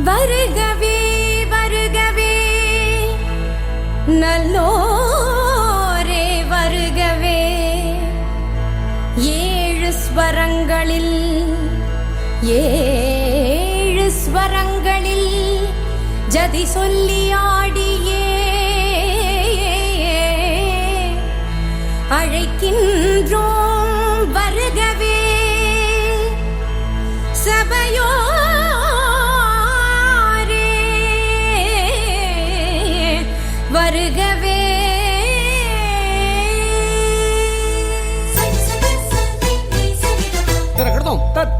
வருகவே வருகவே நல்லோரே வருகவே. ஏழு ஸ்வரங்களில் ஜதி சொல்லி ஆடியே அழைக்கின்றோம் வருகவே. சபையோரே வருகவே.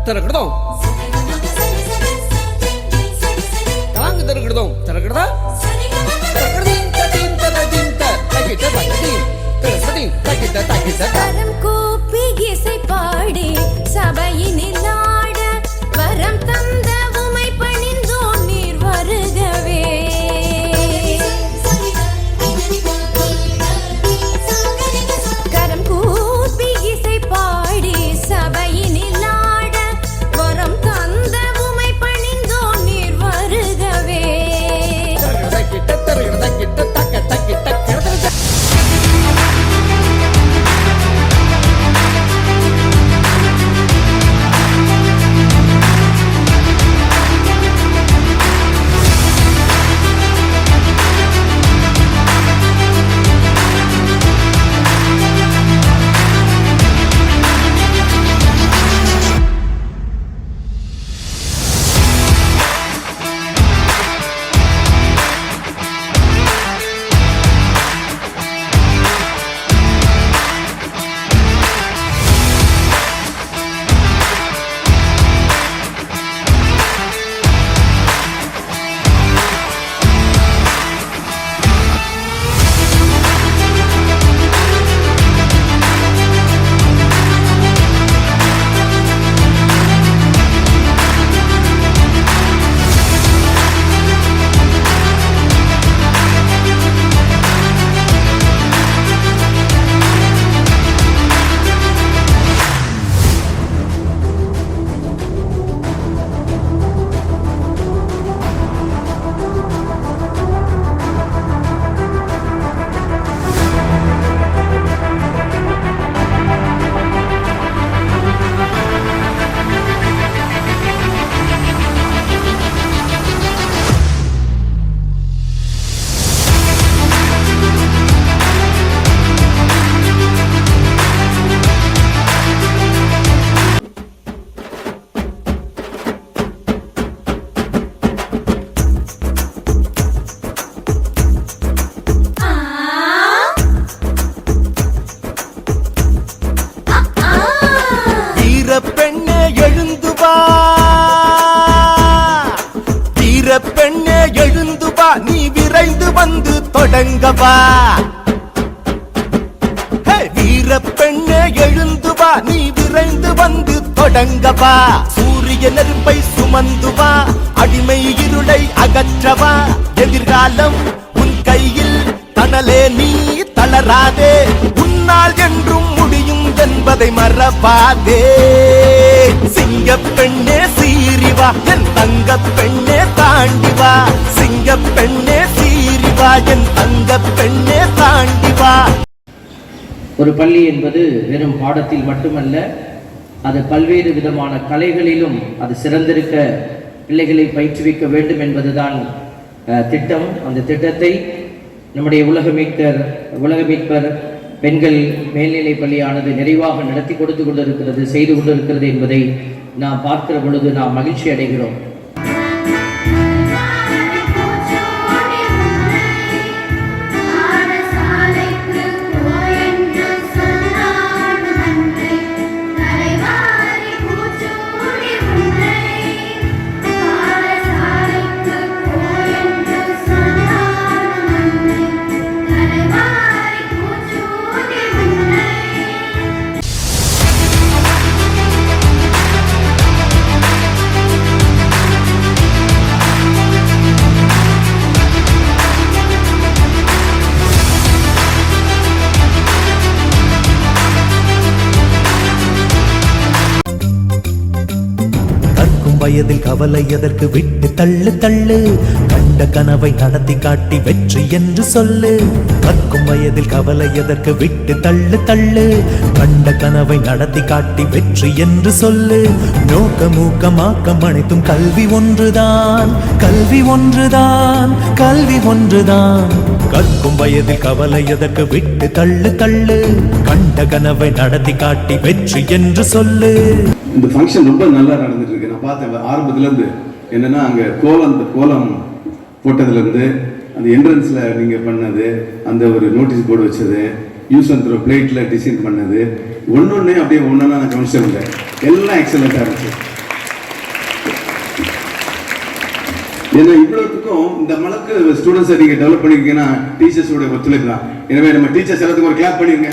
திறக்கிடுதோம் கரம் கூப்பி இசை பாடி சபையினில் ஆட வரம் தந்த உமை பணிந்தோம் நீர் வருகவே. கரம் கூப்பி இசை பாடி சபையினில் ஆட வரம் தந்த உமை பணிந்தோம் நீர் வருகவே. பெண்ணே எழுந்து வா, நீ விரைந்து வந்து தொடங்கவா. வீர பெண்ணே எழுந்து வா, நீ விரைந்து வந்து தொடங்கவா. சூரிய நெருப்பை சுமந்து வா, அடிமை இருளை அகற்றவா. எதிர்காலம் உன் கையில், தணலே நீ தளராதே. உன்னால் என்றும் முடியும் என்பதை மறவாதே. சிங்க பெண்ணே சீரிவா, என் தங்க பெண்ணே தாண்டிவா. சிங்க பெண்ணே சீரிவா, என் தங்க பெண்ணே தாண்டிவா. ஒரு பள்ளி என்பது வெறும் பாடத்தில் மட்டுமல்ல, அது பல்வேறு விதமான கலைகளிலும் அது சிறந்திருக்க பிள்ளைகளை பயிற்றுவிக்க வேண்டும் என்பதுதான் திட்டம். அந்த திட்டத்தை நம்முடைய உலக மீட்பர் பெண்கள் மேல்நிலைப் பள்ளியானது நிறைவாக நடத்தி கொடுத்து கொண்டிருக்கிறது, செய்து கொண்டிருக்கிறது என்பதை நாம் பார்க்கிற பொழுது நாம் மகிழ்ச்சி அடைகிறோம். வயதில் கவலை எதற்கு விட்டு தள்ளு தள்ளு கண்ட கனவை நடத்தி காட்டி வெற்றி என்று சொல்லு கற்கும் வயதில் கவலை எதற்கு விட்டு தள்ளு தள்ளு கண்ட கனவை நடத்தி காட்டி வெற்றி என்று சொல்லு நோக்கம் ஊக்கம் ஆக்கம் அனைத்தும் கல்வி ஒன்றுதான் கல்வி ஒன்றுதான் கல்வி ஒன்றுதான் கற்கும் வயதில் கவலை எதற்கு விட்டு தள்ளு தள்ளு கண்ட கனவை நடத்தி காட்டி வெற்றி என்று சொல்லு. இந்த ஃபங்க்ஷன் ரொம்ப நல்லா நடந்துட்டு இருக்கு. நான் பார்த்தேன் ஆரம்பத்துல இருந்து என்னன்னா அங்க கோலம் போட்டதுல இருந்து அந்த என்ட்ரன்ஸ்ல நீங்க பண்ணது அந்த ஒரு நோட்டீஸ் போர்டு வச்சது யூஸ் அண்ட் த்ரோ பிளேட்ல டிசைன் பண்ணது ஒன்னொன்னே அப்படியே ஒன்னா நான் கவனிச்சிருந்தேன். எல்லாம் எக்ஸலண்டா இருந்துச்சு. ஏன்னா இவ்வளவுக்கும் இந்த அளவுக்கு ஸ்டூடெண்ட்ஸை நீங்க டெவலப் பண்ணிருக்கீங்கன்னா டீச்சர்ஸோட ஒத்துழைப்பு தான். எனவே நம்ம டீச்சர்ஸ் எல்லாத்துக்கும் ஒரு கிளாப் பண்ணிருங்க.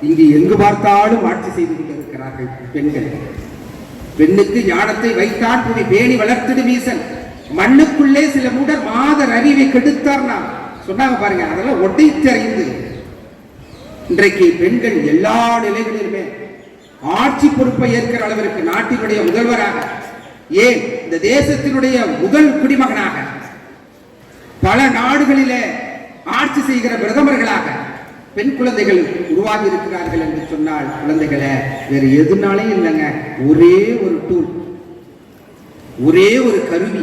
இங்கு எங்கு பார்த்தாலும் ஆட்சி செய்து கொண்டிருக்கிறார்கள் பெண்கள். பெண்ணுக்கு ஞானத்தை வைத்தான் புவி பேணி வளர்த்திடு வீசன் மண்ணுக்குள்ளே சில மூடர் மாதர் அறிவை கெடுத்தார்னா சொன்னாங்க பாருங்க. அதெல்லாம் ஒட்டைத்தறிந்து இன்றைக்கு பெண்கள் எல்லா நிலைகளிலுமே ஆட்சி பொறுப்பை ஏற்கிற அளவிற்கு நாட்டினுடைய முதல்வராக, ஏன் இந்த தேசத்தினுடைய முதல் குடிமகனாக, பல நாடுகளிலே ஆட்சி செய்கிற பிரதமர்களாக பெண் குழந்தைகள் உருவாகி இருக்கிறார்கள் என்று சொன்னால் குழந்தைகளை வேறு எதுனாலையும் இல்லைங்க. ஒரே ஒரு டூல், ஒரே ஒரு கருவி.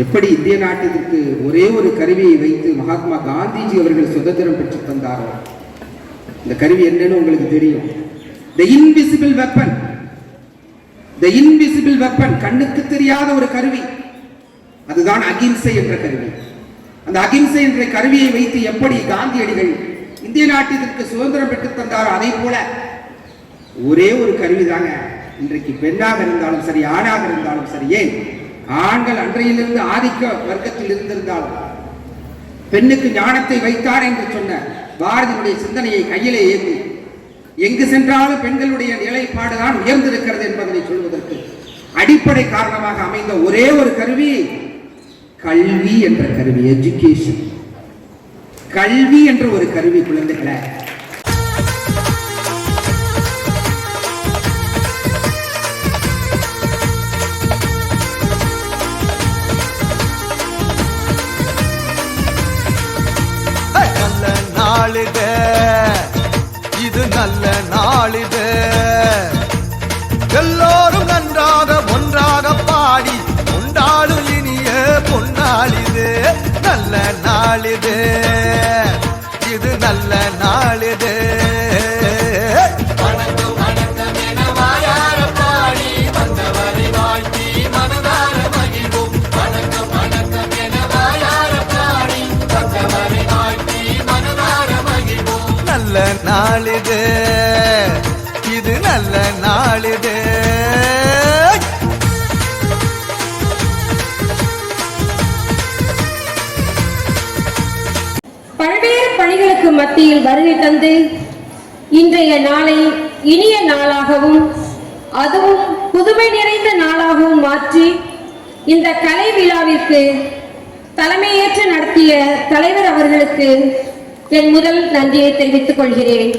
எப்படி இந்திய நாட்டிற்கு ஒரே ஒரு கருவியை வைத்து மகாத்மா காந்திஜி அவர்கள் சுதந்திரம் பெற்று தந்தாரோ, இந்த கருவி என்னன்னு உங்களுக்கு தெரியும். The invisible weapon. The invisible weapon, கண்ணுக்கு தெரியாத ஒரு கருவி. அதுதான் அகிம்சை என்ற கருவி. அந்த அகிம்சை என்ற கருவியை வைத்து எப்படி காந்தியடிகள் இந்திய நாட்டிற்கு சுதந்திரம் பெற்று தந்தாரோ அதே போல ஒரே ஒரு கருவி தாங்க இன்றைக்கு பெண்ணாக இருந்தாலும் சரி, ஆணாக இருந்தாலும் சரி. ஏன் ஆண்கள் அன்றையிலிருந்து ஆதிக்க வர்க்கத்தில் இருந்திருந்தாலும் பெண்ணுக்கு ஞானத்தை வைத்தார் என்று சொன்ன பாரதியுடைய சிந்தனையை கையிலே ஏந்தி எங்கு சென்றாலும் பெண்களுடைய நிலைப்பாடுதான் உயர்ந்திருக்கிறது என்பதனை சொல்வதற்கு அடிப்படை காரணமாக அமைந்த ஒரே ஒரு கருவி கல்வி என்ற கருவி. எஜுகேஷன், கல்வி என்ற ஒரு கருவி. குழந்தைகளை நல்ல நாளிது, இது நல்ல நாளிது, எல்லோரும் நன்றாக ஒன்றாக பாடி கொண்டாடும் இனிய பொன்னாளிது. நல்ல நாளிது, இது நல்ல நாளிது. நல்ல நாளிது, இது நல்ல நாளிது. பல்வேறு பணிகளுக்கு மத்தியில் வருகை தந்து இன்றைய நாளை இனிய நாளாகவும் அதுவும் புதுமை நிறைந்த நாளாகவும் மாற்றி இந்த கலை விழாவிற்கு தலைமையேற்று நடத்திய தலைவர் அவர்களுக்கு என் முதல் நன்றியை தெரிவித்துக் கொள்கிறேன்.